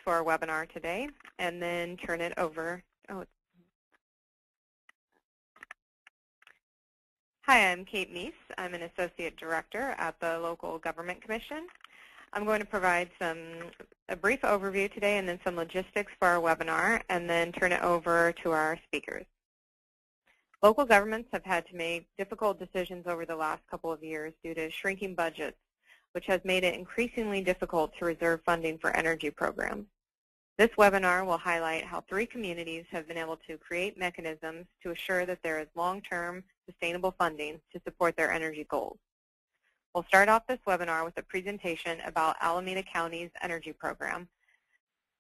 for our webinar today, and then turn it over. Hi, I'm Kate Meese. I'm an Associate Director at the Local Government Commission. I'm going to provide a brief overview today and then some logistics for our webinar, and then turn it over to our speakers. Local governments have had to make difficult decisions over the last couple of years due to shrinking budgets, which has made it increasingly difficult to reserve funding for energy programs. This webinar will highlight how 3 communities have been able to create mechanisms to assure that there is long-term sustainable funding to support their energy goals. We'll start off this webinar with a presentation about Alameda County's energy program,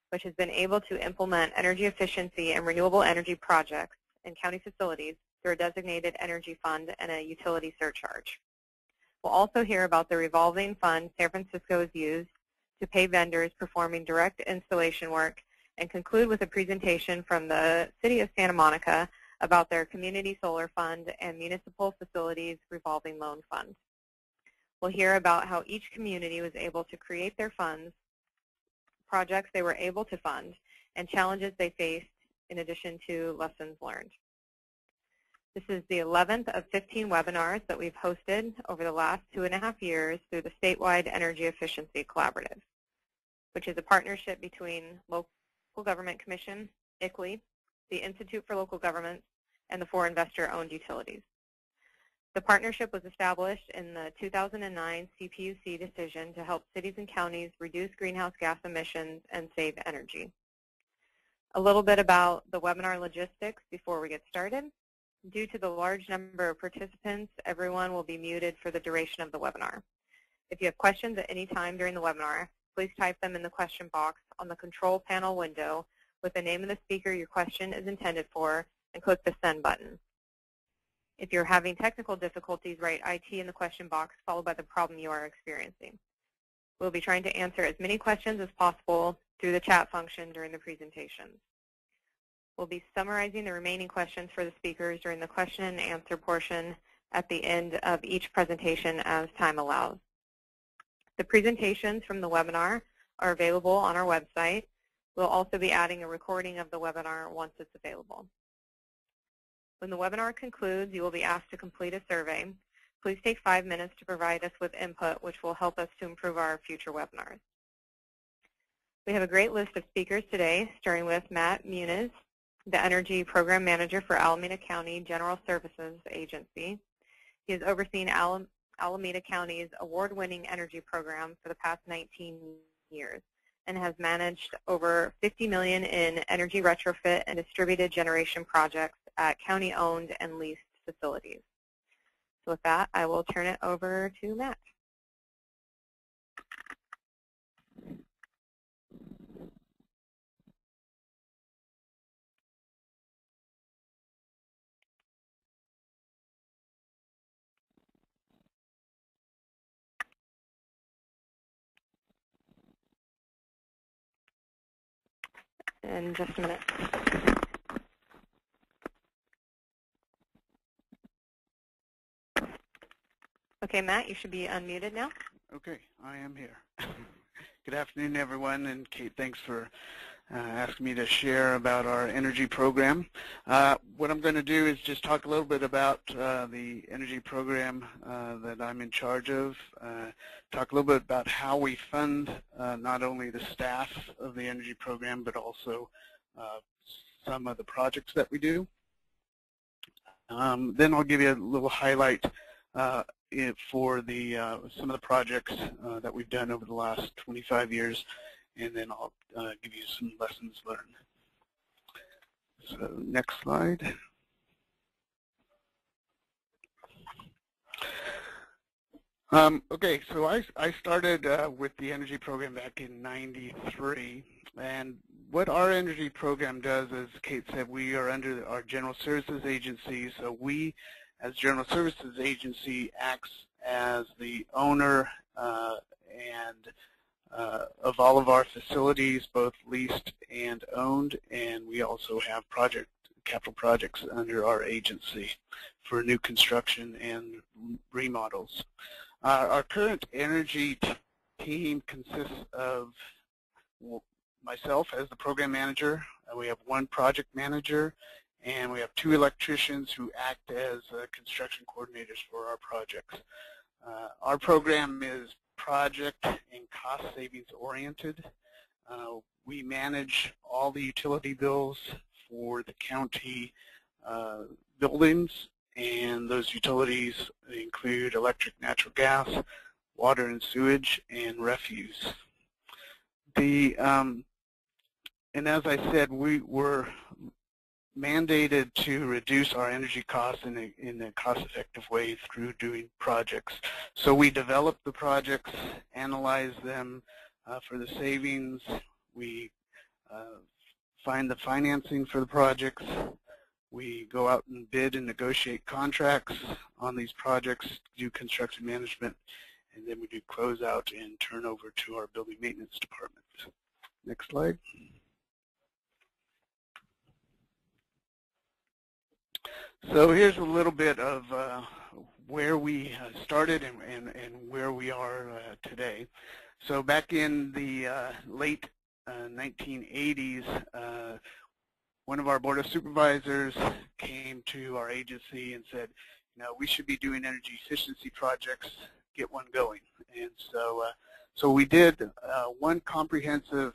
which has been able to implement energy efficiency and renewable energy projects in county facilities through a designated energy fund and a utility surcharge. We'll also hear about the revolving fund San Francisco has used to pay vendors performing direct installation work, and conclude with a presentation from the City of Santa Monica about their Community Solar Fund and Municipal Facilities Revolving Loan Fund. We'll hear about how each community was able to create their funds, projects they were able to fund, and challenges they faced in addition to lessons learned. This is the 11th of 15 webinars that we've hosted over the last 2.5 years through the Statewide Energy Efficiency Collaborative, which is a partnership between Local Government Commission, ICLEI, the Institute for Local Governments, and the 4 investor-owned utilities. The partnership was established in the 2009 CPUC decision to help cities and counties reduce greenhouse gas emissions and save energy. A little bit about the webinar logistics before we get started. Due to the large number of participants, everyone will be muted for the duration of the webinar. If you have questions at any time during the webinar, please type them in the question box on the control panel window with the name of the speaker your question is intended for, and click the send button. If you're having technical difficulties, write IT in the question box followed by the problem you are experiencing. We'll be trying to answer as many questions as possible through the chat function during the presentation. We'll be summarizing the remaining questions for the speakers during the question and answer portion at the end of each presentation as time allows. The presentations from the webinar are available on our website. We'll also be adding a recording of the webinar once it's available. When the webinar concludes, you will be asked to complete a survey. Please take 5 minutes to provide us with input, which will help us to improve our future webinars. We have a great list of speakers today, starting with Matt Muniz, the Energy Program Manager for Alameda County General Services Agency. He has overseen Alameda County's award-winning energy program for the past 19 years and has managed over $50 million in energy retrofit and distributed generation projects at county-owned and leased facilities. So with that, I will turn it over to Matt. In just a minute. Okay, Matt, you should be unmuted now. Okay, I am here. Good afternoon, everyone, and Kate, thanks for asking me to share about our energy program. What I'm going to do is just talk a little bit about the energy program that I'm in charge of, talk a little bit about how we fund not only the staff of the energy program, but also some of the projects that we do. Then I'll give you a little highlight for some of the projects that we've done over the last 25 years, and then I'll give you some lessons learned. So next slide. Okay, so I started with the energy program back in '93, and what our energy program does, as Kate said, we are under our General Services Agency, so we, as General Services Agency, acts as the owner of all of our facilities, both leased and owned, and we also have capital projects under our agency for new construction and remodels. Our current energy team consists of myself as the program manager. We have one project manager, and we have 2 electricians who act as construction coordinators for our projects. Our program is project and cost savings oriented. We manage all the utility bills for the county buildings, and those utilities include electric, natural gas, water and sewage, and refuse. And as I said, we were mandated to reduce our energy costs in a cost-effective way through doing projects. So we develop the projects, analyze them for the savings. We find the financing for the projects. We go out and bid and negotiate contracts on these projects, do construction management, and then we do closeout and turnover to our building maintenance department. Next slide. So here's a little bit of where we started and where we are today. So back in the late 1980s, one of our Board of Supervisors came to our agency and said, you know, we should be doing energy efficiency projects, get one going. And so we did one comprehensive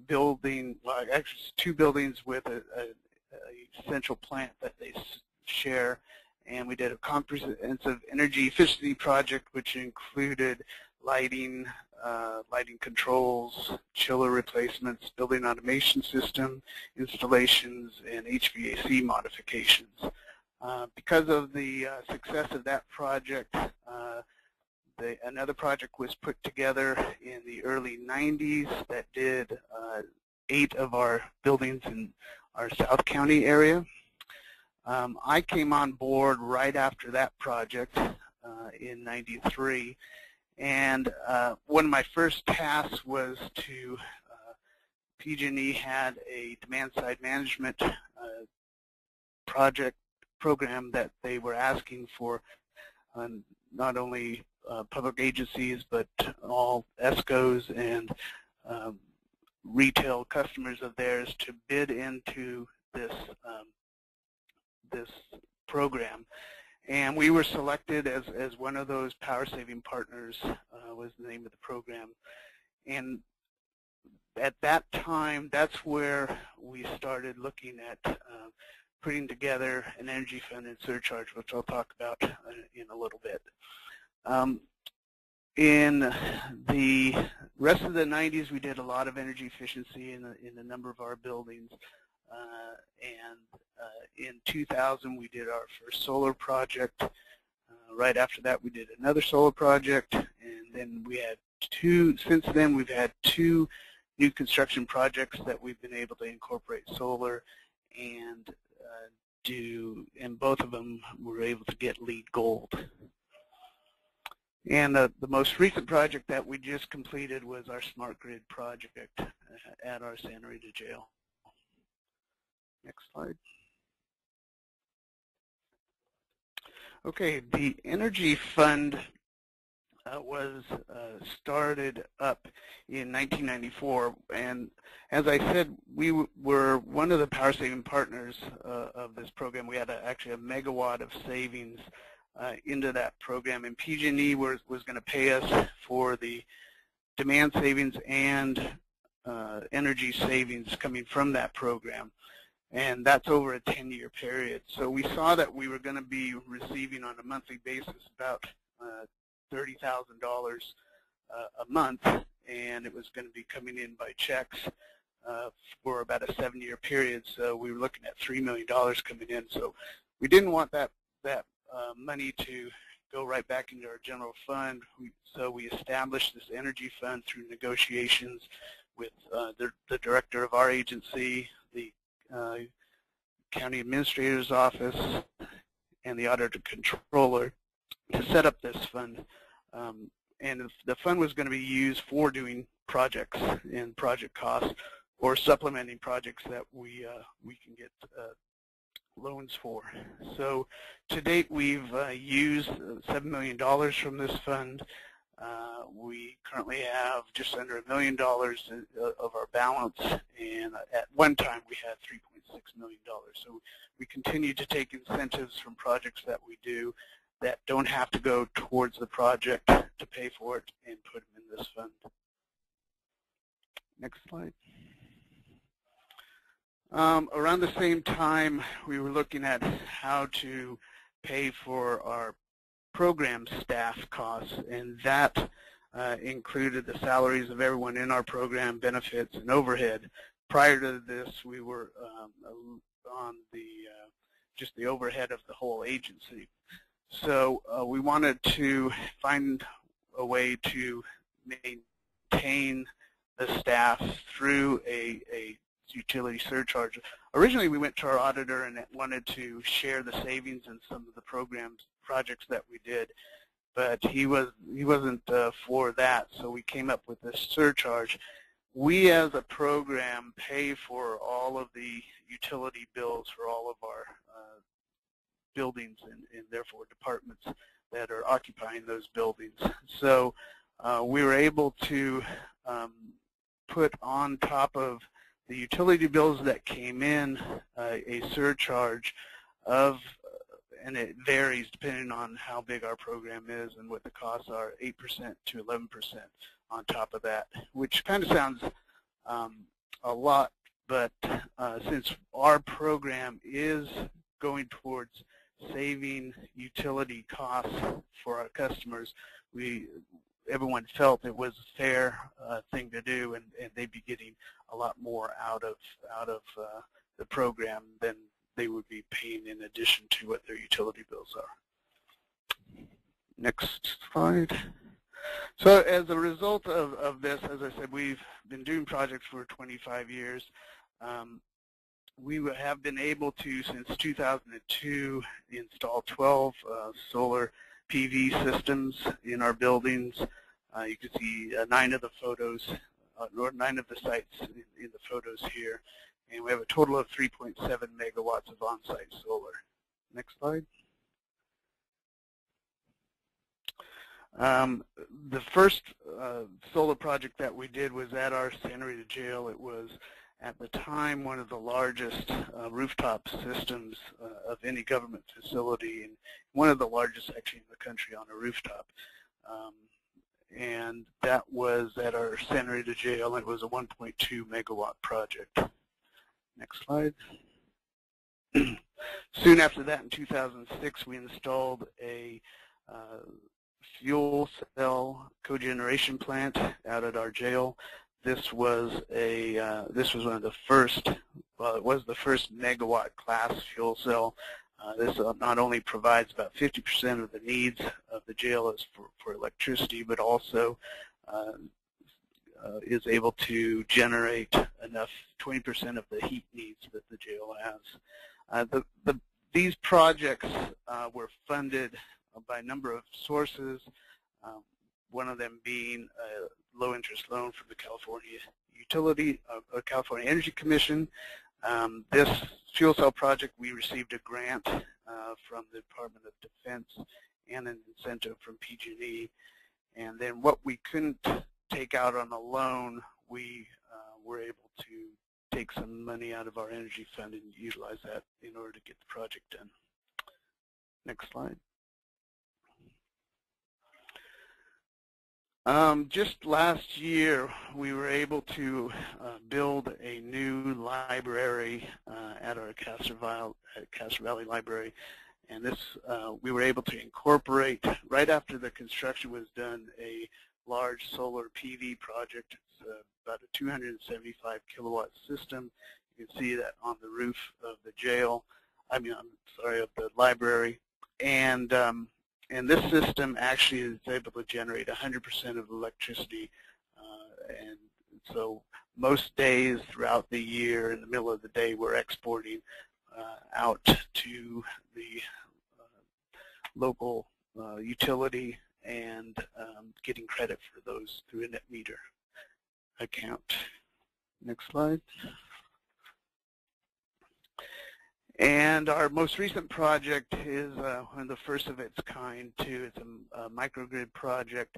building, well, actually 2 buildings with a central plant that they share, and we did a comprehensive energy efficiency project which included lighting, lighting controls, chiller replacements, building automation system installations, and HVAC modifications. Because of the success of that project, another project was put together in the early 90s that did 8 of our buildings in our South County area. I came on board right after that project in '93, and one of my first tasks was to, PG&E had a demand-side management program that they were asking for not only public agencies but all ESCOs and retail customers of theirs to bid into this this program, and we were selected as one of those power saving partners. Was the name of the program, and at that time, that's where we started looking at putting together an energy fund and surcharge, which I'll talk about in a little bit. In the rest of the 90s, we did a lot of energy efficiency in a number of our buildings. In 2000, we did our first solar project. Right after that, we did another solar project. And then we had since then, we've had 2 new construction projects that we've been able to incorporate solar and and both of them were able to get LEED Gold. And the most recent project that we just completed was our smart grid project at our Santa Rita jail. Next slide. Okay, the Energy Fund was started up in 1994, and as I said, we were one of the power saving partners of this program. We had actually a megawatt of savings into that program, and PG&E was going to pay us for the demand savings and energy savings coming from that program, and that's over a 10-year period. So we saw that we were going to be receiving on a monthly basis about $30,000 a month, and it was going to be coming in by checks for about a 7-year period. So we were looking at $3 million coming in. So we didn't want that money to go right back into our general fund. So we established this energy fund through negotiations with the director of our agency, the county administrator's office, and the auditor controller to set up this fund. And the fund was going to be used for doing projects and project costs or supplementing projects that we can get loans for. So to date, we've used $7 million from this fund. We currently have just under $1 million of our balance, and at one time we had $3.6 million. So we continue to take incentives from projects that we do that don't have to go towards the project to pay for it and put them in this fund. Next slide. Around the same time, we were looking at how to pay for our program staff costs, and that included the salaries of everyone in our program, benefits, and overhead. Prior to this, we were on the just the overhead of the whole agency. So we wanted to find a way to maintain the staff through a utility surcharge. Originally, we went to our auditor and wanted to share the savings in some of the projects that we did, but he wasn't for that, so we came up with this surcharge. We as a program pay for all of the utility bills for all of our buildings and therefore departments that are occupying those buildings. So we were able to put on top of the utility bills that came in a surcharge of, and it varies depending on how big our program is and what the costs are, 8% to 11% on top of that, which kind of sounds a lot, but since our program is going towards saving utility costs for our customers, everyone felt it was a fair thing to do, and they'd be getting a lot more out of the program than they would be paying in addition to what their utility bills are. Next slide. So as a result of this, as I said, we've been doing projects for 25 years. We have been able to, since 2002, install 12 solar PV systems in our buildings. You can see 9 of the photos, or 9 of the sites in the photos here. And we have a total of 3.7 megawatts of on-site solar. Next slide. The first solar project that we did was at our Santa Rita jail. It was, at the time, one of the largest rooftop systems of any government facility, and one of the largest actually in the country on a rooftop. And that was at our Santa Rita jail. It was a 1.2 megawatt project. Next slide. Soon after that, in 2006, we installed a fuel cell cogeneration plant out at our jail. This was one of the first, well, it was the first megawatt class fuel cell. This not only provides about 50% of the needs of the jail as for electricity, but also is able to generate enough 20% of the heat needs that the jail has. These projects were funded by a number of sources, one of them being a low-interest loan from the California Energy Commission. This fuel cell project, we received a grant from the Department of Defense and an incentive from PG&E. And then what we couldn't take out on a loan, we were able to take some money out of our energy fund and utilize that in order to get the project done. Next slide. Just last year, we were able to build a new library at our Castro Valley Library, and this we were able to incorporate, right after the construction was done, a large solar PV project. It's about a 275 kilowatt system. You can see that on the roof of the jail. I'm sorry, of the library, and this system actually is able to generate 100% of electricity, and so most days throughout the year, in the middle of the day, we're exporting out to the local utility and getting credit for those through a net meter account. Next slide. And our most recent project is one of the first of its kind, too. It's a microgrid project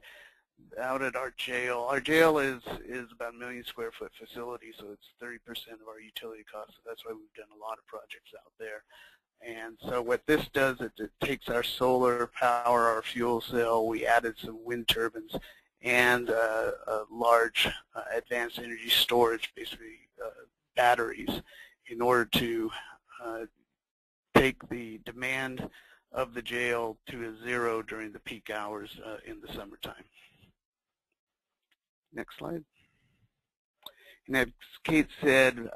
out at our jail. Our jail is about a 1 million square foot facility, so it's 30% of our utility costs. So that's why we've done a lot of projects out there. And so what this does, it takes our solar power, our fuel cell, we added some wind turbines, and a large advanced energy storage, basically batteries, in order to take the demand of the jail to a zero during the peak hours in the summertime. Next slide. And as Kate said,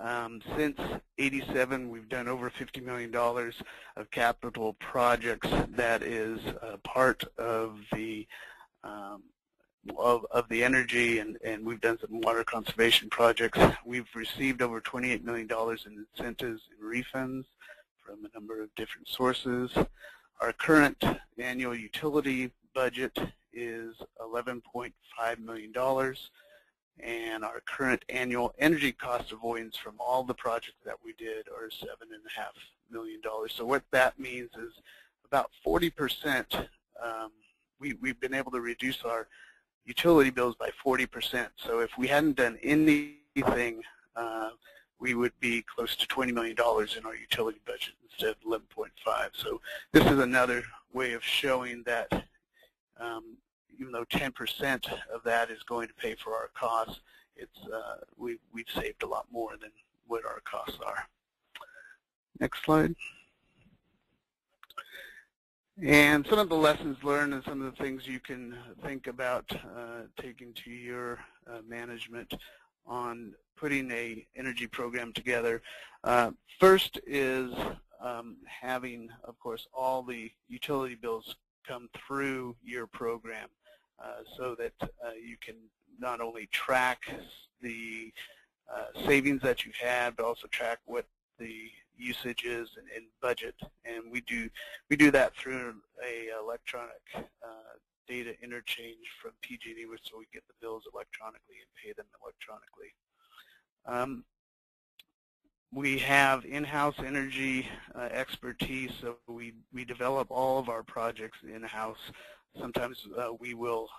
since '87, we've done over $50 million of capital projects that is part of the energy, and we've done some water conservation projects. We've received over $28 million in incentives and refunds from a number of different sources. Our current annual utility budget is $11.5 million. And our current annual energy cost avoidance from all the projects that we did are $7.5 million. So what that means is about 40%, we've been able to reduce our utility bills by 40%. So if we hadn't done anything, we would be close to $20 million in our utility budget instead of 11.5. So this is another way of showing that even though 10% of that is going to pay for our costs, it's we've saved a lot more than what our costs are. Next slide. And some of the lessons learned and some of the things you can think about taking to your management on putting a energy program together. First is having, of course, all the utility bills come through your program. So that you can not only track the savings that you've had, but also track what the usage is and budget. And we do that through a electronic data interchange from PG&E, so we get the bills electronically and pay them electronically. We have in-house energy expertise, so we develop all of our projects in-house. Sometimes we will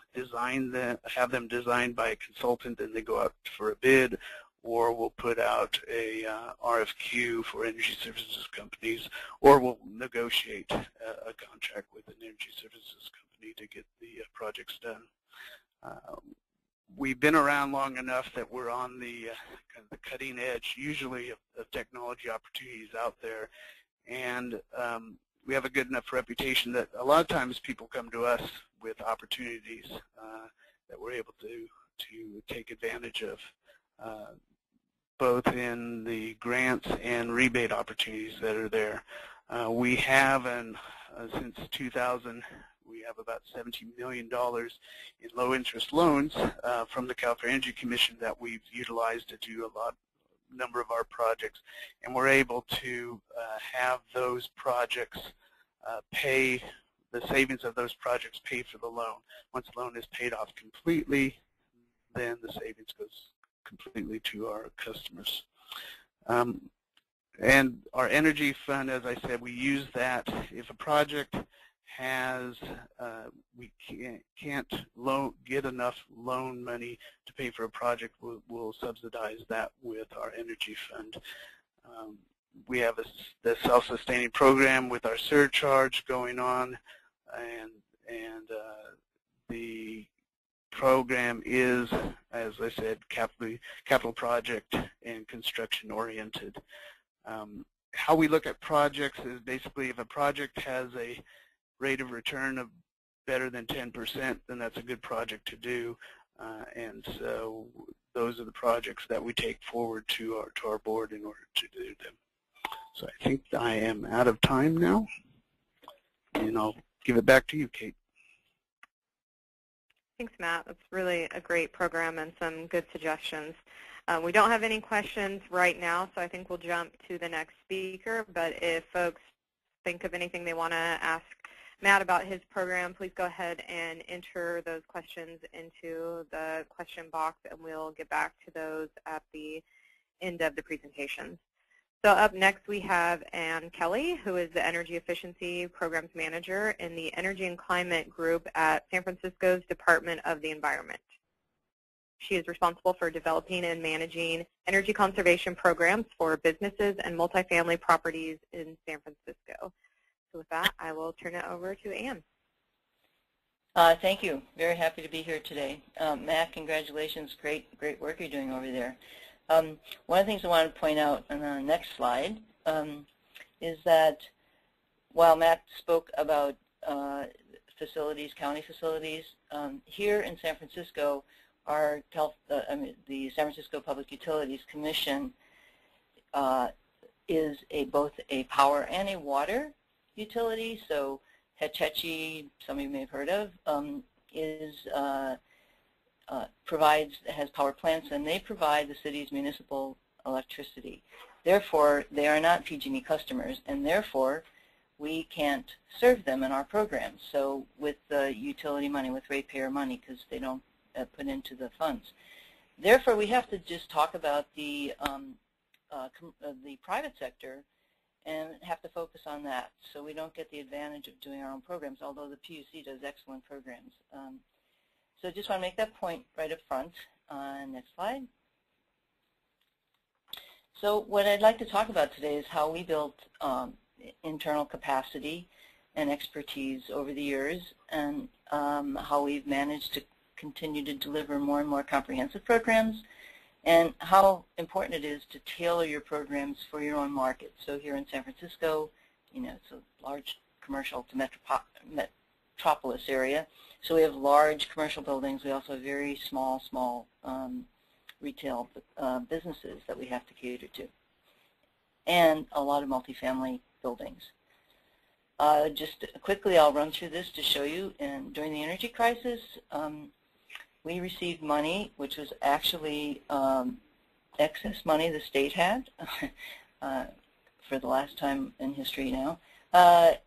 have them designed by a consultant and they go out for a bid, or we'll put out a RFQ for energy services companies, or we'll negotiate a contract with an energy services company to get the projects done. We've been around long enough that we're on the kind of the cutting edge, usually, of technology opportunities out there, and we have a good enough reputation that a lot of times people come to us with opportunities that we're able to take advantage of, both in the grants and rebate opportunities that are there. We have, since 2000, we have about $17 million in low-interest loans from the California Energy Commission that we've utilized to do a number of our projects, and we're able to have those projects pay, the savings of those projects pay for the loan. Once the loan is paid off completely, then the savings goes completely to our customers. And our energy fund, as I said, we use that. If a project has, we can't get enough loan money to pay for a project, we'll subsidize that with our energy fund. We have the self-sustaining program with our surcharge going on, and the program is, as I said, capital project and construction oriented. How we look at projects is basically if a project has a rate of return of better than 10%, then that's a good project to do. And so those are the projects that we take forward to our board in order to do them. So I think I am out of time now, and I'll give it back to you, Kate. Thanks, Matt. That's really a great program and some good suggestions. We don't have any questions right now, so I think we'll jump to the next speaker. But if folks think of anything they want to ask Matt about his program, please go ahead and enter those questions into the question box, and we'll get back to those at the end of the presentation. So up next we have Ann Kelly, who is the Energy Efficiency Programs Manager in the Energy and Climate Group at San Francisco's Department of the Environment. She is responsible for developing and managing energy conservation programs for businesses and multifamily properties in San Francisco. So with that, I will turn it over to Ann. Thank you. Very happy to be here today. Matt, congratulations. Great work you're doing over there. One of the things I want to point out on the next slide is that while Matt spoke about facilities, county facilities, here in San Francisco, the San Francisco Public Utilities Commission is both a power and a water utility. So Hetchy, some of you may have heard of, has power plants, and they provide the city's municipal electricity. Therefore, they are not PG&E customers, and therefore, we can't serve them in our programs. So with the utility money, with ratepayer money, because they don't put into the funds. Therefore, we have to just talk about the private sector and have to focus on that, so we don't get the advantage of doing our own programs, although the PUC does excellent programs. So I just want to make that point right up front. Next slide. So what I'd like to talk about today is how we built internal capacity and expertise over the years, and how we've managed to continue to deliver more and more comprehensive programs, and how important it is to tailor your programs for your own market. So here in San Francisco, it's a large commercial to metropolis area. So we have large commercial buildings. We also have very small retail businesses that we have to cater to, and a lot of multifamily buildings. Just quickly, I'll run through this to show you. And during the energy crisis, we received money, which was actually excess money the state had for the last time in history now.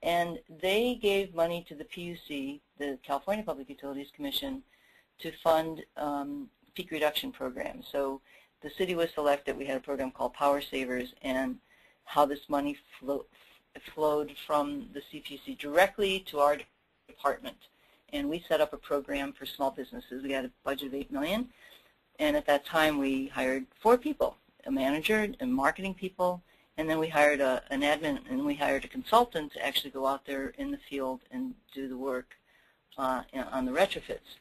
And they gave money to the PUC, the California Public Utilities Commission, to fund peak reduction programs. So the city was selected. We had a program called Power Savers, and how this money flowed from the CPUC directly to our department. And we set up a program for small businesses. We had a budget of $8 million, and at that time we hired 4 people, a manager and marketing people, and then we hired an admin, and we hired a consultant to actually go out there in the field and do the work on the retrofits.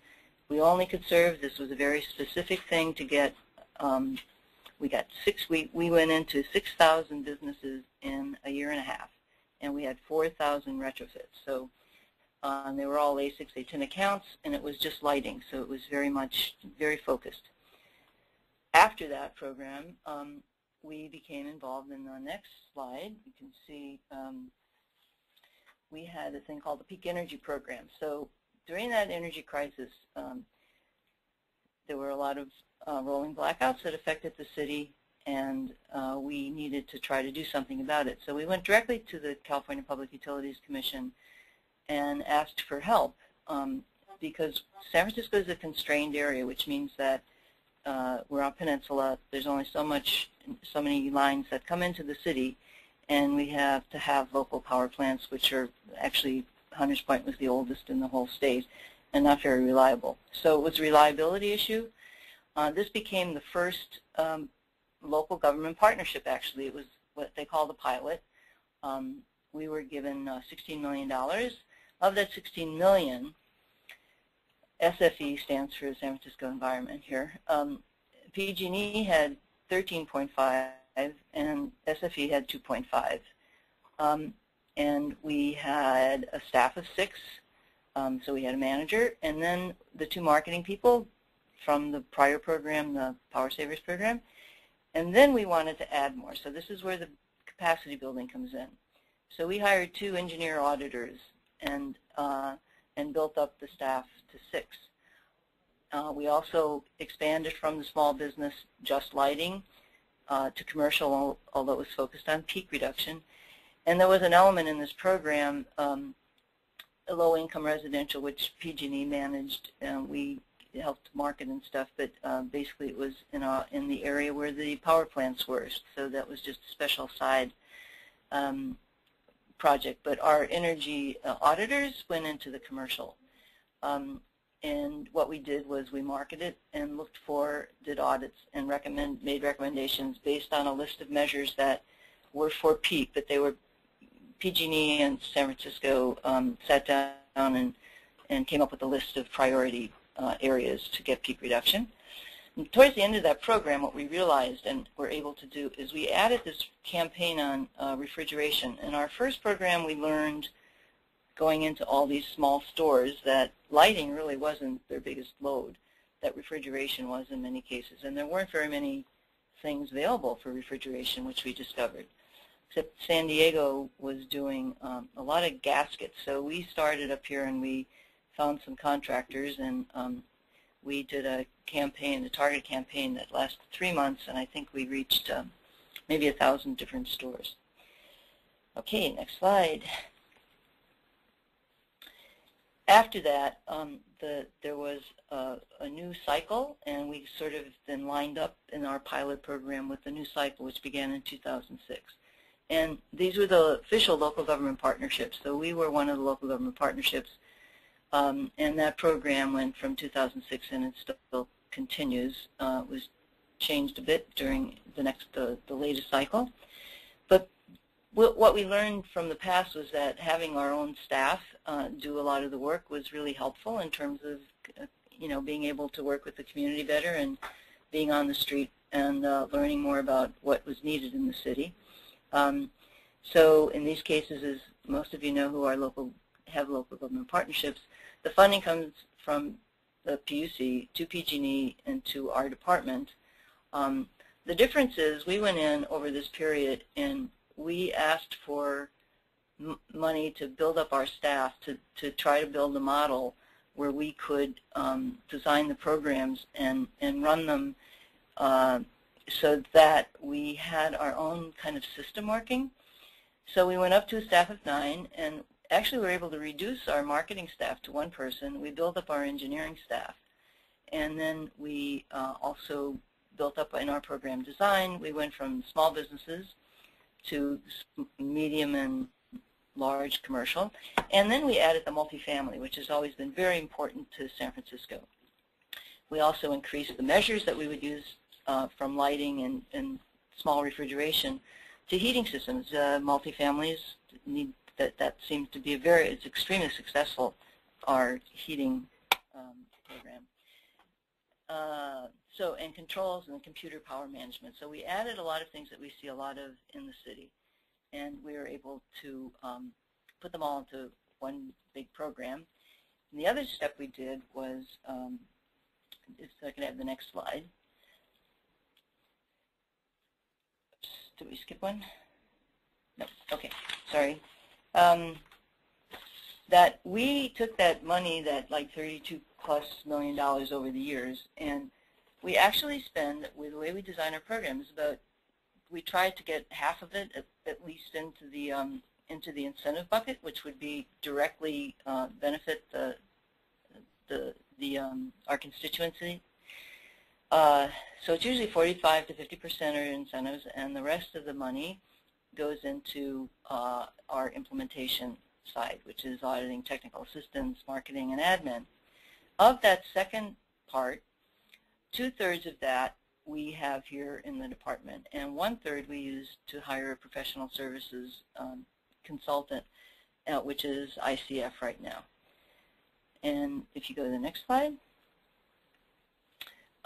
We only could serve, this was a very specific thing to get, we went into 6,000 businesses in a year and a half, and we had 4,000 retrofits. So they were all A6, A10 accounts, and it was just lighting, so it was very focused. After that program, we became involved in the next slide. You can see we had a thing called the Peak Energy Program. So during that energy crisis, there were a lot of rolling blackouts that affected the city, and we needed to try to do something about it. So we went directly to the California Public Utilities Commission and asked for help, because San Francisco is a constrained area, which means that we're on a peninsula. There's only so many lines that come into the city, and we have to have local power plants, which are actually, Hunters Point was the oldest in the whole state, and not very reliable. So it was a reliability issue. This became the first local government partnership, actually. It was what they call the pilot. We were given $16 million. Of that $16 million, SFE stands for San Francisco Environment here. PG&E had 13.5, and SFE had 2.5. And we had a staff of 6, so we had a manager, and then the 2 marketing people from the prior program, the Power Savers program. And then we wanted to add more. So this is where the capacity building comes in. So we hired 2 engineer auditors and built up the staff to 6. We also expanded from the small business just lighting to commercial, although it was focused on peak reduction. And there was an element in this program, a low-income residential, which PG&E managed, and we helped market and stuff, but basically it was in the area where the power plants were. So that was just a special side project. But our energy auditors went into the commercial. And what we did was we marketed and looked for, did audits, and made recommendations based on a list of measures that were for peak, but they were PG&E and San Francisco sat down and came up with a list of priority areas to get peak reduction. And towards the end of that program, what we realized and were able to do is we added this campaign on refrigeration. In our first program, we learned, going into all these small stores, that lighting really wasn't their biggest load, that refrigeration was in many cases. And there weren't very many things available for refrigeration, which we discovered. Except San Diego was doing a lot of gaskets. So we started up here and we found some contractors, and we did a campaign, a target campaign that lasted 3 months, and I think we reached maybe 1,000 different stores. Okay, next slide. After that, there was a new cycle, and we sort of then lined up in our pilot program with the new cycle, which began in 2006. And these were the official local government partnerships. So we were one of the local government partnerships, and that program went from 2006, and it still continues. It was changed a bit during the latest cycle. But what we learned from the past was that having our own staff do a lot of the work was really helpful in terms of being able to work with the community better and being on the street and learning more about what was needed in the city. So in these cases, as most of you know who are have local government partnerships, the funding comes from the PUC to PG&E and to our department. The difference is we went in over this period and we asked for money to build up our staff to try to build a model where we could design the programs and run them so that we had our own kind of system working. So we went up to a staff of 9, and actually we were able to reduce our marketing staff to 1 person. We built up our engineering staff, and then we also built up in our program design. We went from small businesses to medium and large commercial, and then we added the multifamily, which has always been very important to San Francisco. We also increased the measures that we would use from lighting and small refrigeration to heating systems. Multifamilies need that seems to be it's extremely successful, our heating program. And controls and computer power management. So we added a lot of things that we see a lot of in the city, and we were able to put them all into one big program. And the other step we did was, if I can have the next slide. Oops, did we skip one? No, okay, sorry. That we took that money, that like $32+ million over the years, and we actually spend, with the way we design our programs, we tried to get half of it at least into the incentive bucket, which would be directly benefit our constituency. So it's usually 45 to 50% are incentives, and the rest of the money goes into our implementation side, which is auditing, technical assistance, marketing, and admin. Of that second part, 2/3 of that we have here in the department, and 1/3 we use to hire a professional services consultant, which is ICF right now. And if you go to the next slide,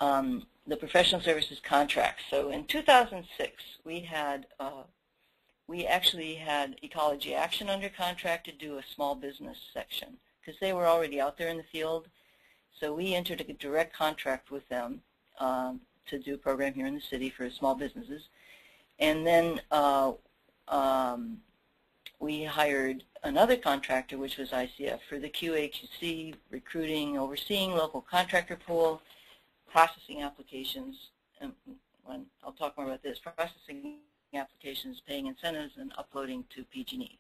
the professional services contracts. So in 2006, we actually had Ecology Action under contract to do a small business section because they were already out there in the field. So we entered a direct contract with them to do a program here in the city for small businesses. And then we hired another contractor, which was ICF, for the QA/QC, recruiting, overseeing local contractor pool, processing applications, and I'll talk more about this, processing applications, paying incentives, and uploading to PG&E.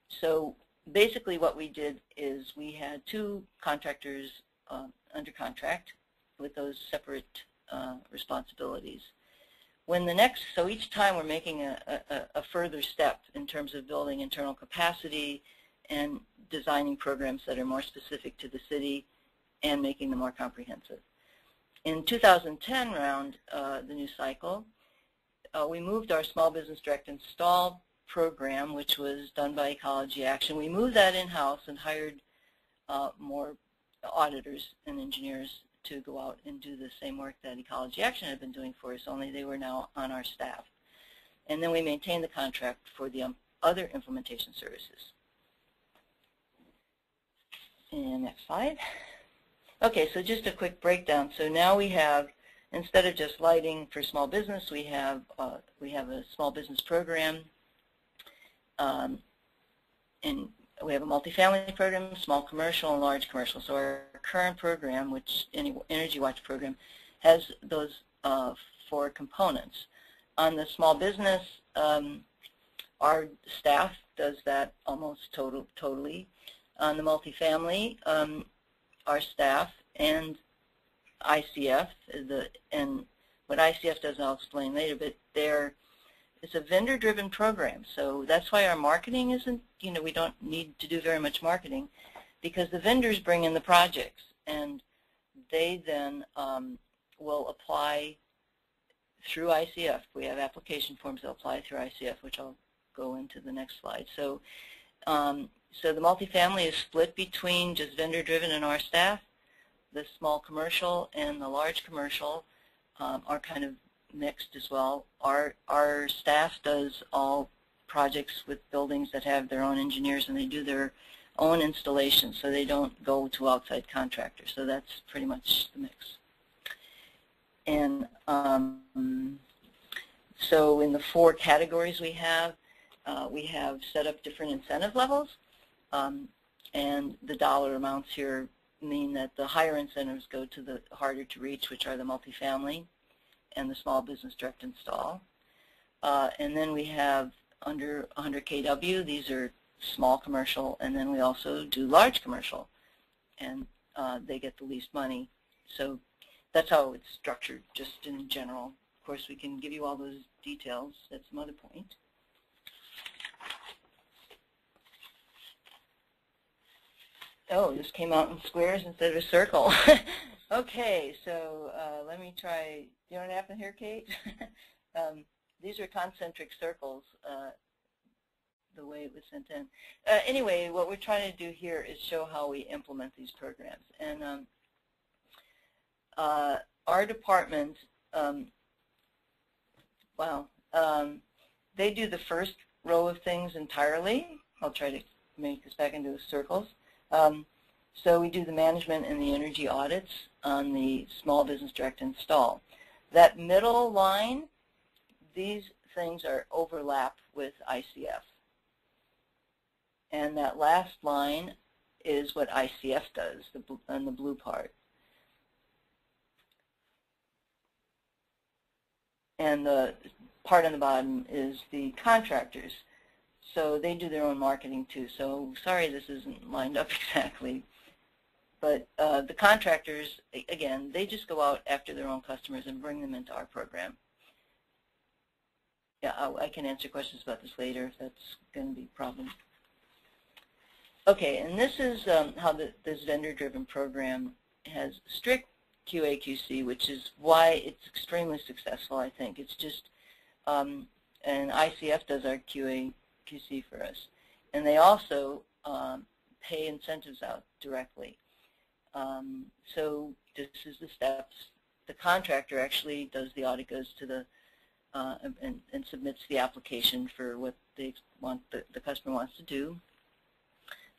So basically what we did is we had 2 contractors under contract with those separate responsibilities. So each time we're making a further step in terms of building internal capacity and designing programs that are more specific to the city and making them more comprehensive. In 2010 round, the new cycle, we moved our small business direct install program, which was done by Ecology Action. We moved that in-house and hired more auditors and engineers to go out and do the same work that Ecology Action had been doing for us, only they were now on our staff. And then we maintained the contract for the other implementation services. And next slide. Okay, so just a quick breakdown. So now we have, instead of just lighting for small business, we have a small business program, and we have a multifamily program, small commercial, and large commercial. So our current program, which Energy Watch program, has those 4 components. On the small business, our staff does that almost totally. On the multifamily, our staff and ICF, and what ICF does I'll explain later, but it's a vendor-driven program. So that's why our marketing isn't, we don't need to do very much marketing, because the vendors bring in the projects, and they then will apply through ICF. We have application forms that apply through ICF, which I'll go into the next slide. So, so the multifamily is split between just vendor-driven and our staff. The small commercial and the large commercial are kind of mixed as well. Our staff does all projects with buildings that have their own engineers, and they do their own installation, so they don't go to outside contractors. So that's pretty much the mix. And so in the 4 categories we have set up different incentive levels, and the dollar amounts here mean that the higher incentives go to the harder to reach, which are the multifamily and the small business direct install. And then we have under 100 kW, these are small commercial, and then we also do large commercial, and they get the least money. So that's how it's structured, just in general. Of course, we can give you all those details at some other point. Oh, this came out in squares instead of a circle. Okay, so let me try. You know what happened here, Kate? These are concentric circles, the way it was sent in. Anyway, what we're trying to do here is show how we implement these programs. And our department, they do the first row of things entirely. I'll try to make this back into circles. So we do the management and the energy audits on the small business direct install. That middle line, these things are overlap with ICF. And that last line is what ICF does, on the blue part. And the part on the bottom is the contractors. So they do their own marketing too. So sorry this isn't lined up exactly. But the contractors, again, they just go out after their own customers and bring them into our program. Yeah, I can answer questions about this later if that's going to be a problem. Okay, and this is how this vendor-driven program has strict QA/QC, which is why it's extremely successful, I think. It's just, and ICF does our QA/QC for us. And they also pay incentives out directly. So this is the steps. The contractor actually does the audit, goes to the, and submits the application for what they want, the customer wants to do.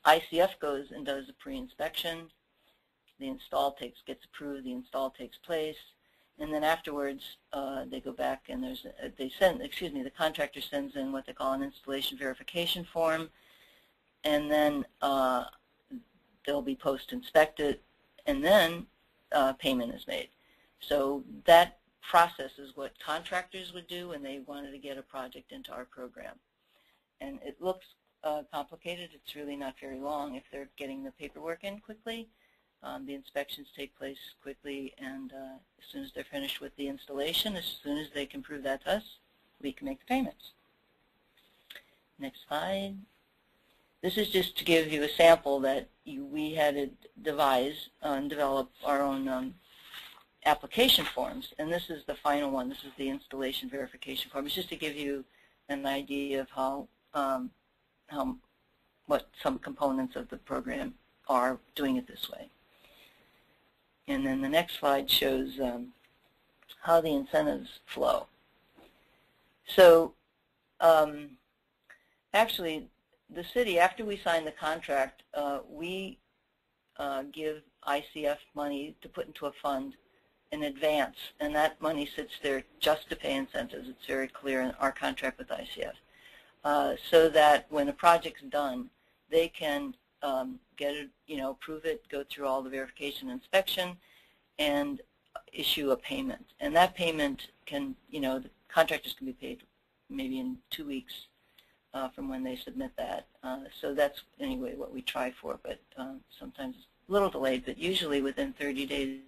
ICF goes and does a pre-inspection. The install gets approved, the install takes place, and then afterwards they go back and the contractor sends in what they call an installation verification form, and then they'll be post-inspected, and then payment is made. So that process is what contractors would do when they wanted to get a project into our program. And it looks complicated. It's really not very long if they're getting the paperwork in quickly. The inspections take place quickly, and as soon as they're finished with the installation, as soon as they can prove that to us, we can make the payments. Next slide. This is just to give you a sample that we had to devise and develop our own application forms, and this is the final one. This is the installation verification form. It's just to give you an idea of what some components of the program are, doing it this way. And then the next slide shows how the incentives flow. So actually, the city, after we sign the contract, we give ICF money to put into a fund in advance, and that money sits there just to pay incentives. It's very clear in our contract with ICF, so that when a project's done, they can get it, approve it, go through all the verification and inspection, and issue a payment. And that payment can, the contractors can be paid maybe in 2 weeks from when they submit that. So that's anyway what we try for, but sometimes it's a little delayed, but usually within 30 days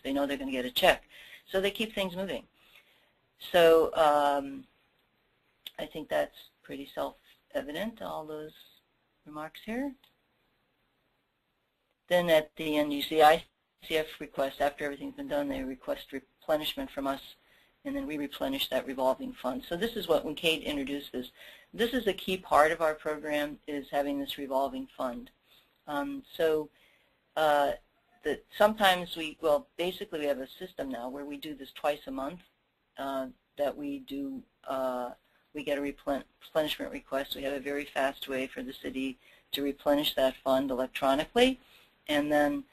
they know they're going to get a check. So they keep things moving. So I think that's pretty self-evident, all those remarks here. Then at the end you see ICF request. After everything's been done, they request replenishment from us, and then we replenish that revolving fund. So this is what, when Kate introduced this is a key part of our program, is having this revolving fund. That sometimes basically we have a system now where we do this twice a month, that we get a replenishment request. We have a very fast way for the city to replenish that fund electronically, and then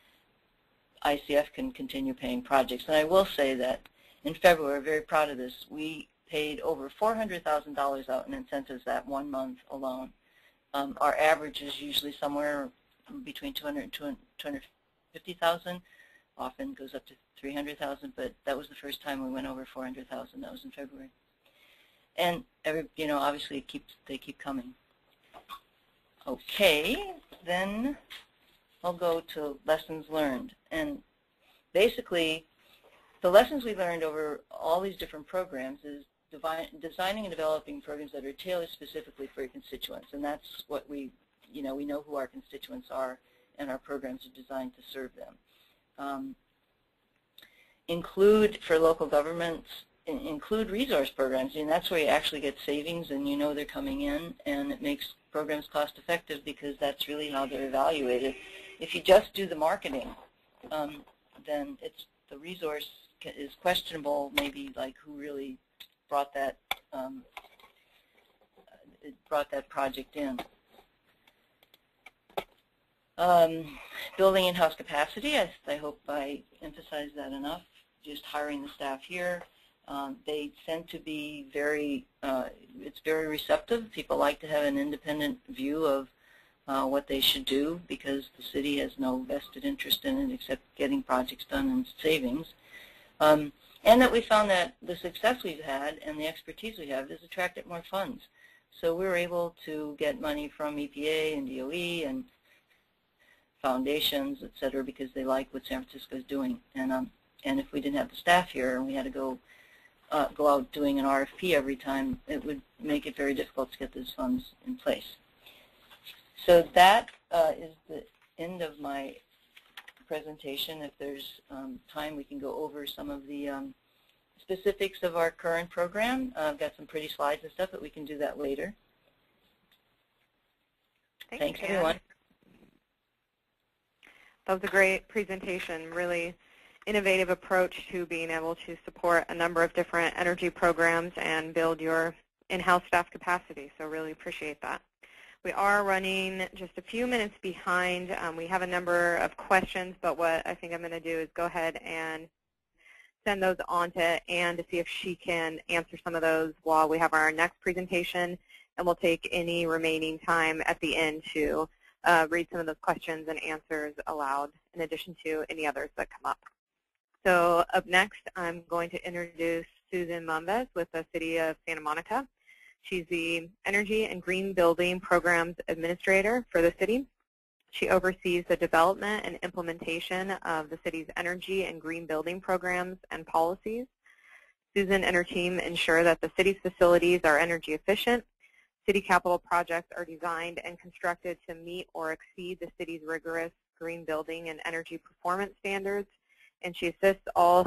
ICF can continue paying projects. And I will say that in February, we're very proud of this, we paid over $400,000 out in incentives that 1 month alone. Our average is usually somewhere between $200,000 and $250,000, often goes up to $300,000, but that was the first time we went over $400,000. That was in February. And obviously they keep coming. Okay, then I'll go to lessons learned. And basically, the lessons we learned over all these different programs is designing and developing programs that are tailored specifically for your constituents. And that's what we know who our constituents are, and our programs are designed to serve them. Include, for local governments, include resource programs, and that's where you actually get savings, and they're coming in, and it makes programs cost effective because that's really how they're evaluated. If you just do the marketing, then the resource is questionable, maybe like who really brought that project in. Building in-house capacity, I hope I emphasized that enough. Just hiring the staff here. They tend to be it's very receptive. People like to have an independent view of what they should do, because the city has no vested interest in it except getting projects done and savings. And that we found that the success we've had and the expertise we have has attracted more funds. So we were able to get money from EPA and DOE and foundations, et cetera, because they like what San Francisco is doing. And if we didn't have the staff here and we had to go out doing an RFP every time, it would make it very difficult to get those funds in place. So that is the end of my presentation. If there's time, we can go over some of the specifics of our current program. I've got some pretty slides and stuff, but we can do that later. Thanks, everyone. That was a great presentation. Really innovative approach to being able to support a number of different energy programs and build your in-house staff capacity. So really appreciate that. We are running just a few minutes behind. We have a number of questions, but what I think I'm going to do is go ahead and send those on to Ann to see if she can answer some of those while we have our next presentation, and we'll take any remaining time at the end to read some of those questions and answers aloud, in addition to any others that come up. So up next, I'm going to introduce Susan Mambes with the City of Santa Monica. She's the Energy and Green Building Programs Administrator for the city. She oversees the development and implementation of the city's energy and green building programs and policies. Susan and her team ensure that the city's facilities are energy efficient. City capital projects are designed and constructed to meet or exceed the city's rigorous green building and energy performance standards, and she assists all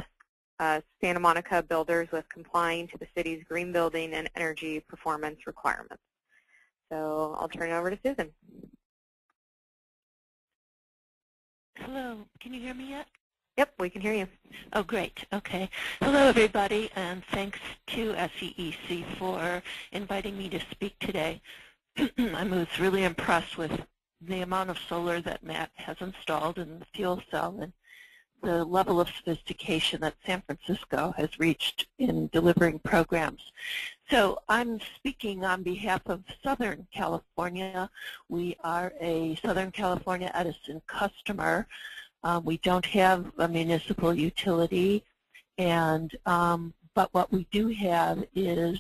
Santa Monica builders with complying to the city's green building and energy performance requirements. So I'll turn it over to Susan. Hello, can you hear me yet? Yep, we can hear you. Oh, great. Okay. Hello, everybody, and thanks to SEEC for inviting me to speak today. I was really impressed with the amount of solar that Matt has installed in the fuel cell and the level of sophistication that San Francisco has reached in delivering programs. So I'm speaking on behalf of Southern California. We are a Southern California Edison customer. We don't have a municipal utility, and but what we do have is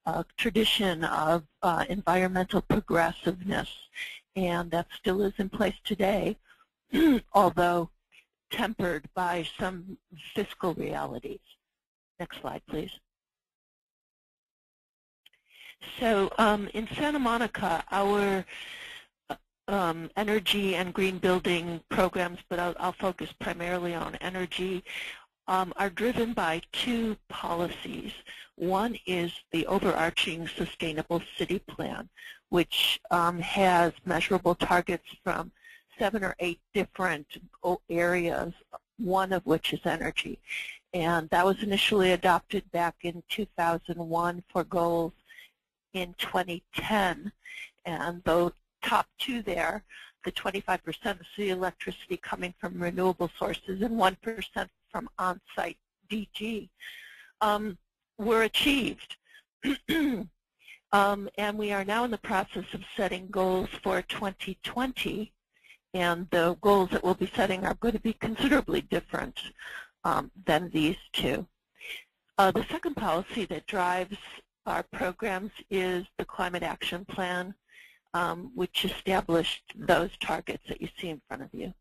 a tradition of environmental progressiveness, and that still is in place today, although tempered by some fiscal realities. Next slide, please. So in Santa Monica, our energy and green building programs, but I'll focus primarily on energy, are driven by two policies. One is the overarching Sustainable City Plan, which has measurable targets from 7 or 8 different areas, one of which is energy. And that was initially adopted back in 2001 for goals in 2010. And the top two there, the 25% of city electricity coming from renewable sources and 1% from on-site DG, were achieved. And we are now in the process of setting goals for 2020. And the goals that we'll be setting are going to be considerably different than these two. The second policy that drives our programs is the Climate Action Plan, which established those targets that you see in front of you.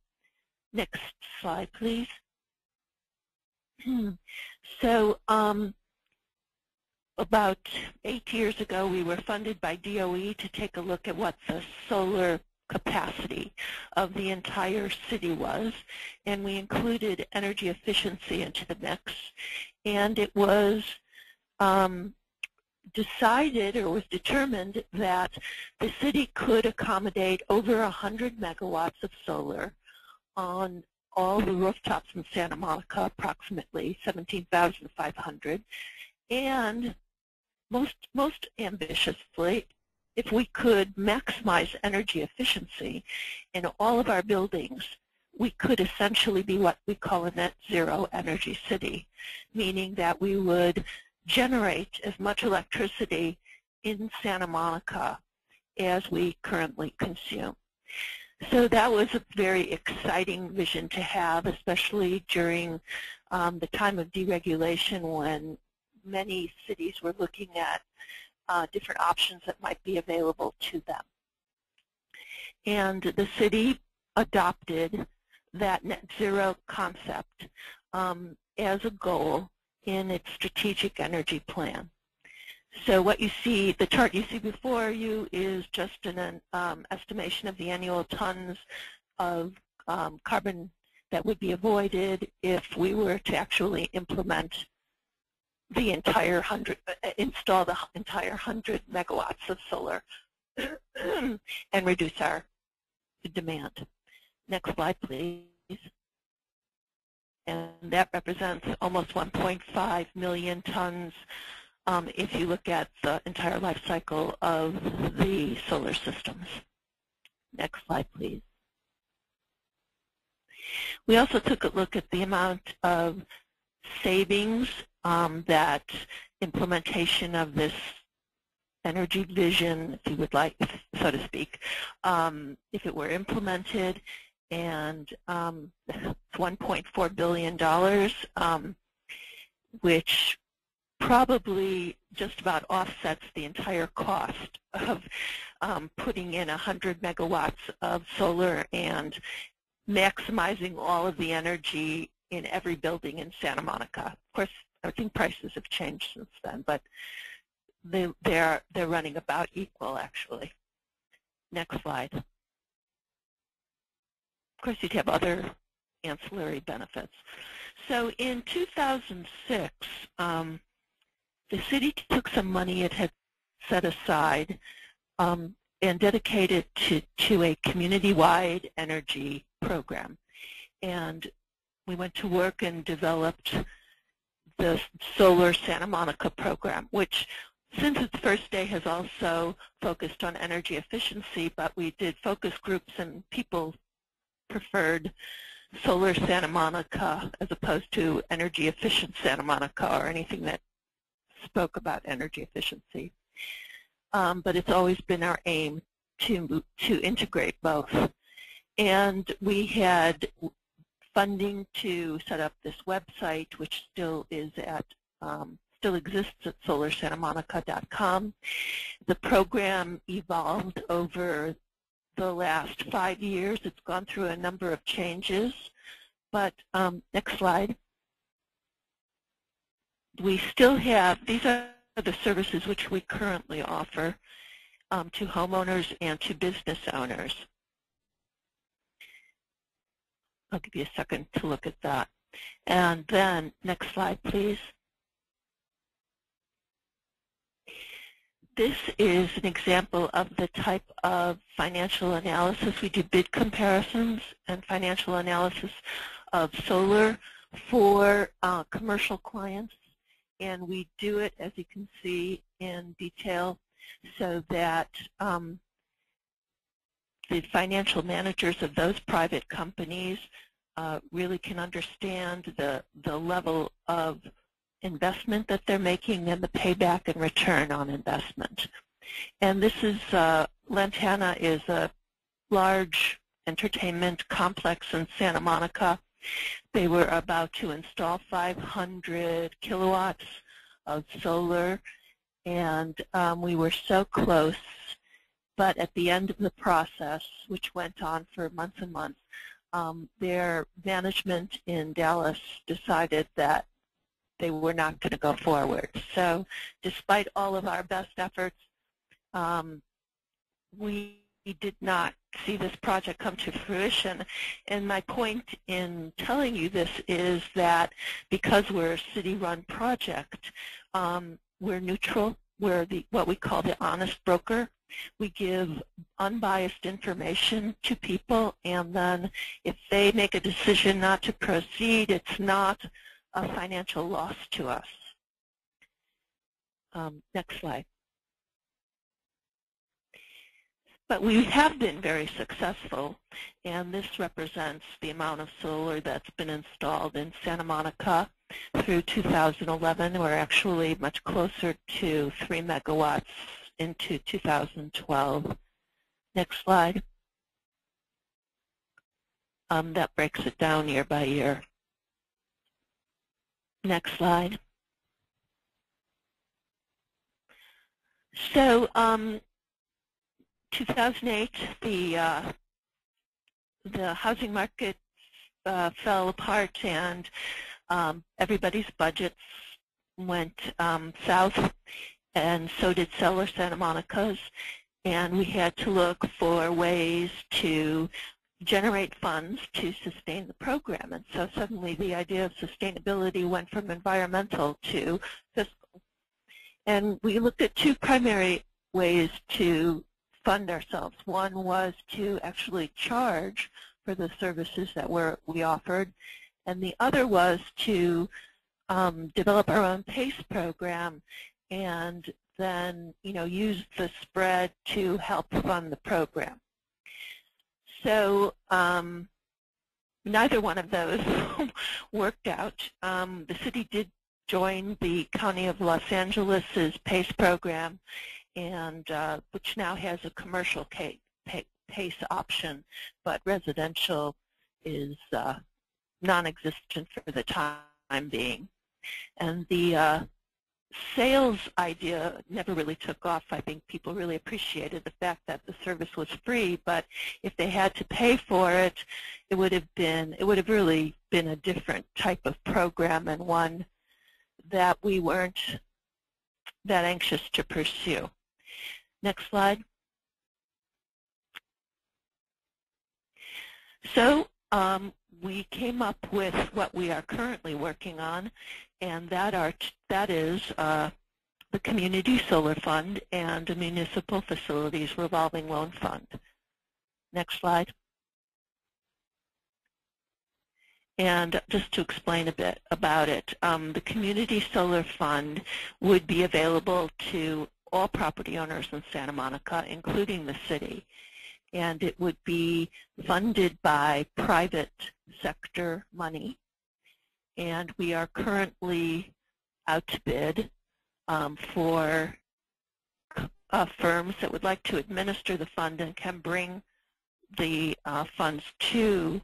Next slide, please. So about 8 years ago, we were funded by DOE to take a look at what the solar capacity of the entire city was, and we included energy efficiency into the mix, and it was decided or was determined that the city could accommodate over 100 megawatts of solar on all the rooftops in Santa Monica, approximately 17,500, and most ambitiously, if we could maximize energy efficiency in all of our buildings, we could essentially be what we call a net zero energy city, meaning that we would generate as much electricity in Santa Monica as we currently consume. So that was a very exciting vision to have, especially during the time of deregulation when many cities were looking at different options that might be available to them. And the city adopted that net zero concept as a goal in its strategic energy plan. So what you see, the chart you see before you is just an estimation of the annual tons of carbon that would be avoided if we were to actually implement the entire install the entire 100 megawatts of solar and reduce our demand. Next slide, please. And that represents almost 1.5 million tons if you look at the entire life cycle of the solar systems. Next slide, please. We also took a look at the amount of savings that implementation of this energy vision, if you would like, so to speak, if it were implemented, and it's $1.4 billion, which probably just about offsets the entire cost of putting in 100 megawatts of solar and maximizing all of the energy in every building in Santa Monica. Of course, I think prices have changed since then, but they're running about equal, actually. Next slide. Of course, you'd have other ancillary benefits. So in 2006, the city took some money it had set aside and dedicated to a community-wide energy program. And we went to work and developed the Solar Santa Monica program, which since its first day has also focused on energy efficiency, but we did focus groups and people preferred Solar Santa Monica as opposed to energy efficient Santa Monica or anything that spoke about energy efficiency. But it's always been our aim to integrate both. And we had funding to set up this website, which still is at still exists at solarsantamonica.com. The program evolved over the last 5 years. It's gone through a number of changes, but next slide. We still have, these are the services which we currently offer to homeowners and to business owners. I'll give you a second to look at that. And then, next slide, please. This is an example of the type of financial analysis. We do bid comparisons and financial analysis of solar for commercial clients. And we do it, as you can see, in detail so that the financial managers of those private companies really can understand the level of investment that they're making and the payback and return on investment. And this is, Lantana is a large entertainment complex in Santa Monica. They were about to install 500 kilowatts of solar, and we were so close. But at the end of the process, which went on for months and months, their management in Dallas decided that they were not going to go forward. So despite all of our best efforts, we did not see this project come to fruition. And my point in telling you this is that because we're a city-run project, we're neutral. We're what we call the honest broker. We give unbiased information to people, and then if they make a decision not to proceed, it's not a financial loss to us. Next slide. But we have been very successful, and this represents the amount of solar that's been installed in Santa Monica through 2011. We're actually much closer to 3 megawatts into 2012. Next slide. That breaks it down year by year. Next slide. So 2008, the housing market fell apart, and everybody's budgets went south, and so did Solar Santa Monica's, and we had to look for ways to generate funds to sustain the program. And so suddenly the idea of sustainability went from environmental to fiscal. And we looked at two primary ways to fund ourselves. One was to actually charge for the services that we offered, and the other was to develop our own PACE program and then use the spread to help fund the program. So neither one of those worked out. The city did join the County of Los Angeles' PACE program, and which now has a commercial PACE option, but residential is non-existent for the time being. And the sales idea never really took off. I think people really appreciated the fact that the service was free, but if they had to pay for it, it would have really been a different type of program and one that we weren't that anxious to pursue. Next slide. So we came up with what we are currently working on, and that is the Community Solar Fund and a Municipal Facilities Revolving Loan Fund. Next slide. And just to explain a bit about it, the Community Solar Fund would be available to all property owners in Santa Monica, including the city. And it would be funded by private sector money. And we are currently out to bid for firms that would like to administer the fund and can bring the funds to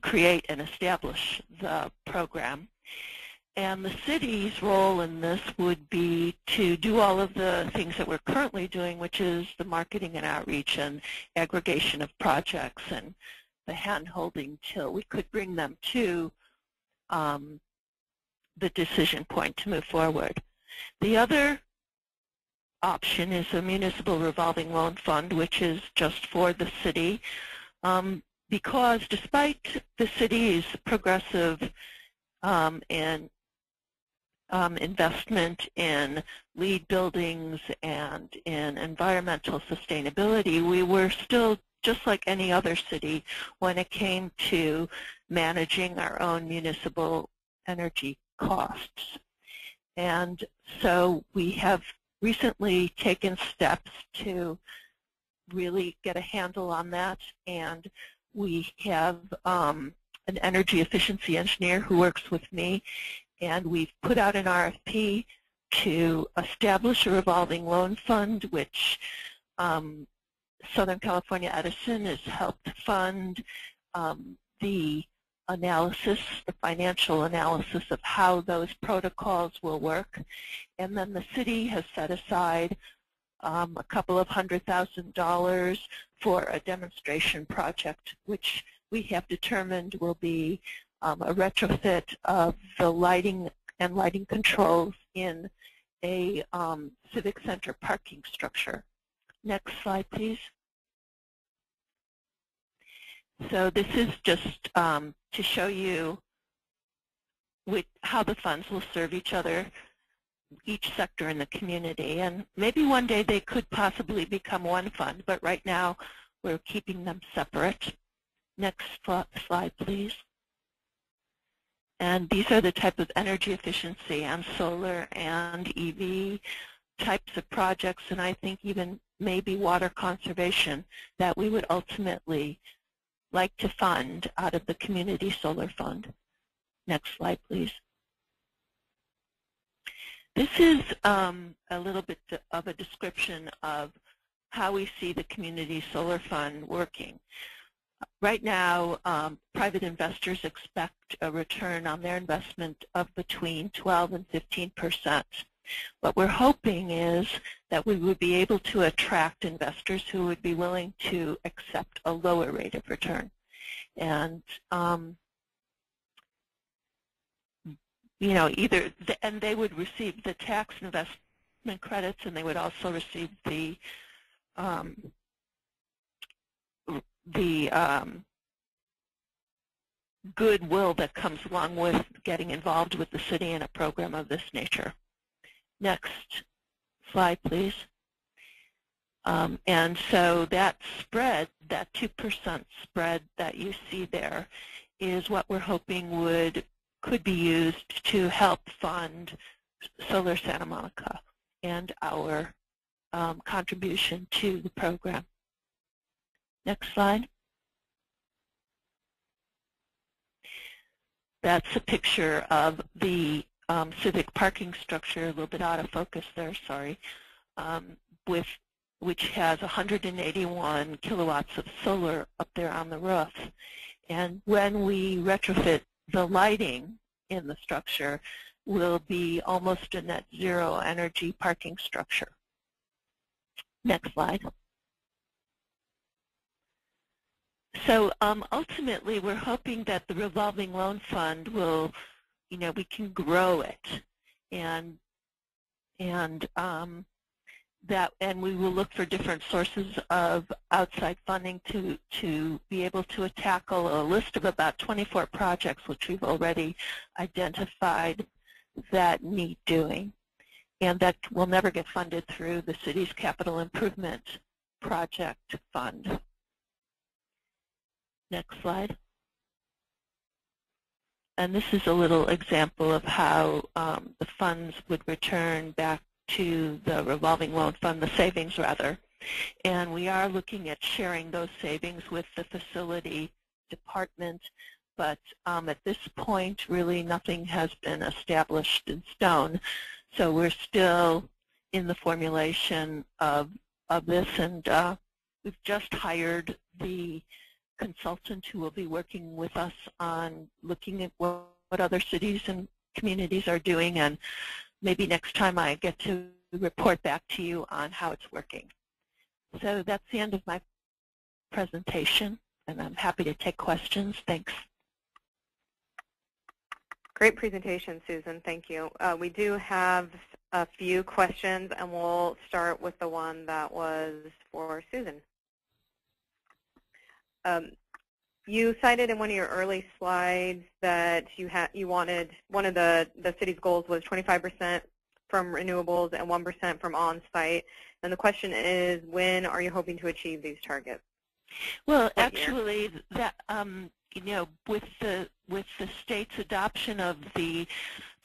create and establish the program. And the city's role in this would be to do all of the things that we're currently doing, which is the marketing and outreach and aggregation of projects and the hand-holding till we could bring them to the decision point to move forward. The other option is a municipal revolving loan fund, which is just for the city, because despite the city's progressive and investment in LEED buildings and in environmental sustainability, we were still just like any other city when it came to managing our own municipal energy costs. And so we have recently taken steps to really get a handle on that, and we have an energy efficiency engineer who works with me, and we've put out an RFP to establish a revolving loan fund, which Southern California Edison has helped fund the analysis, the financial analysis of how those protocols will work. And then the city has set aside a couple of $100,000 for a demonstration project, which we have determined will be a retrofit of the lighting and lighting controls in a civic center parking structure. Next slide, please. So this is just to show you how the funds will serve each other, each sector in the community. And maybe one day they could possibly become one fund, but right now we're keeping them separate. Next slide, please. And these are the type of energy efficiency and solar and EV types of projects, and I think even maybe water conservation that we would ultimately like to fund out of the Community Solar Fund. Next slide, please. This is a little bit of a description of how we see the Community Solar Fund working. Right now, private investors expect a return on their investment of between 12 and 15%. What we're hoping is that we would be able to attract investors who would be willing to accept a lower rate of return. And you know, and they would receive the tax investment credits, and they would also receive the goodwill that comes along with getting involved with the city in a program of this nature. Next slide, please. And so that spread, that 2% spread that you see there, is what we're hoping could be used to help fund Solar Santa Monica and our contribution to the program. Next slide. That's a picture of the civic parking structure, a little bit out of focus there, sorry, which has 181 kilowatts of solar up there on the roof. And when we retrofit the lighting in the structure, will be almost a net zero energy parking structure. Next slide. So ultimately, we're hoping that the revolving loan fund will, we can grow it, and we will look for different sources of outside funding to be able to tackle a list of about 24 projects which we've already identified that need doing, and that will never get funded through the city's capital improvement project fund. Next slide. And this is a little example of how the funds would return back to the revolving loan fund, the savings rather. And we are looking at sharing those savings with the facility department, but at this point really nothing has been established in stone. So we're still in the formulation of this, and we've just hired the consultant who will be working with us on looking at what other cities and communities are doing, and maybe next time I get to report back to you on how it's working. So that's the end of my presentation, and I'm happy to take questions. Thanks. Great presentation, Susan. Thank you. We do have a few questions, and we'll start with the one that was for Susan. You cited in one of your early slides that you wanted, one of the city's goals was 25% from renewables and 1% from on-site. And the question is, when are you hoping to achieve these targets? Well, actually, that with the state's adoption of the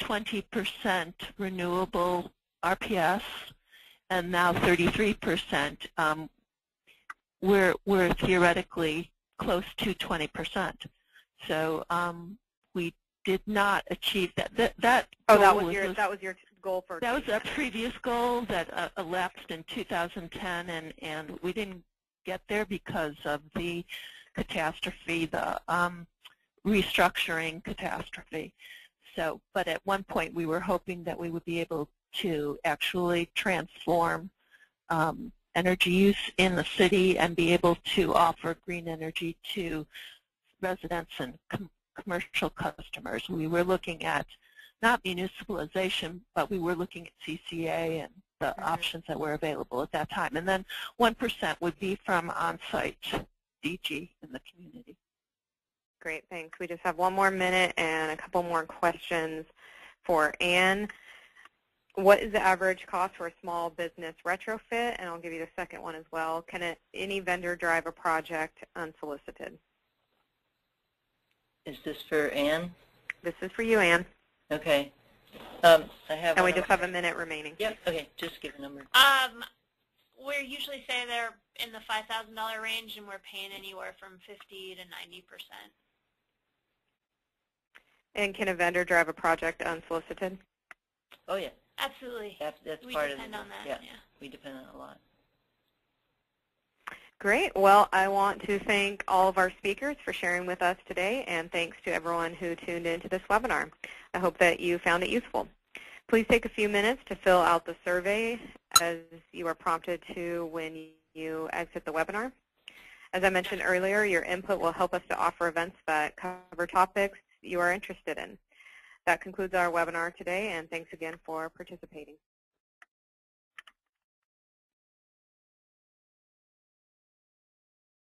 20% renewable RPS and now 33%, we're theoretically close to 20%. So we did not achieve that. That was your goal for. That was a previous goal that elapsed in 2010, and we didn't get there because of the catastrophe, the restructuring catastrophe. So, but at one point we were hoping that we would be able to actually transform energy use in the city and be able to offer green energy to residents and commercial customers. We were looking at not municipalization, but we were looking at CCA and the options that were available at that time. And then 1% would be from on-site DG in the community. Great, thanks. We just have one more minute and a couple more questions for Anne. What is the average cost for a small business retrofit? And I'll give you the second one as well. Can any vendor drive a project unsolicited? Is this for Anne? This is for you, Anne. Okay. I have. And we just have a minute remaining. Yep. Okay. Just give a number. We usually say they're in the $5,000 range, and we're paying anywhere from 50 to 90%. And can a vendor drive a project unsolicited? Oh yeah. Absolutely. That's we part of it. We depend on that. Yeah. Yeah. We depend on it a lot. Great. Well, I want to thank all of our speakers for sharing with us today, and thanks to everyone who tuned into this webinar. I hope that you found it useful. Please take a few minutes to fill out the survey as you are prompted to when you exit the webinar. As I mentioned earlier, your input will help us to offer events that cover topics you are interested in. That concludes our webinar today, and thanks again for participating.